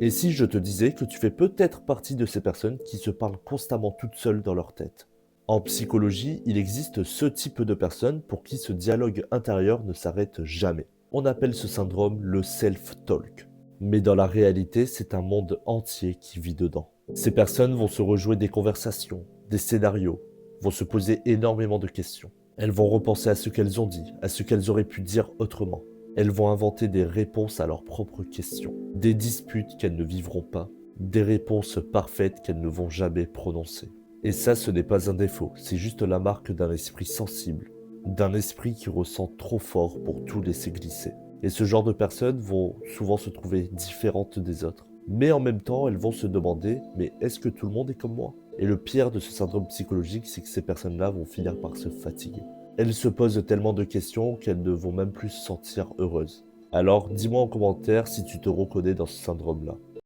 Et si je te disais que tu fais peut-être partie de ces personnes qui se parlent constamment toutes seules dans leur tête? En psychologie, il existe ce type de personnes pour qui ce dialogue intérieur ne s'arrête jamais. On appelle ce syndrome le self-talk. Mais dans la réalité, c'est un monde entier qui vit dedans. Ces personnes vont se rejouer des conversations, des scénarios, vont se poser énormément de questions. Elles vont repenser à ce qu'elles ont dit, à ce qu'elles auraient pu dire autrement. Elles vont inventer des réponses à leurs propres questions, des disputes qu'elles ne vivront pas, des réponses parfaites qu'elles ne vont jamais prononcer. Et ça, ce n'est pas un défaut, c'est juste la marque d'un esprit sensible, d'un esprit qui ressent trop fort pour tout laisser glisser. Et ce genre de personnes vont souvent se trouver différentes des autres. Mais en même temps, elles vont se demander, mais est-ce que tout le monde est comme moi? Et le pire de ce syndrome psychologique, c'est que ces personnes-là vont finir par se fatiguer. Elles se posent tellement de questions qu'elles ne vont même plus se sentir heureuses. Alors, dis-moi en commentaire si tu te reconnais dans ce syndrome-là.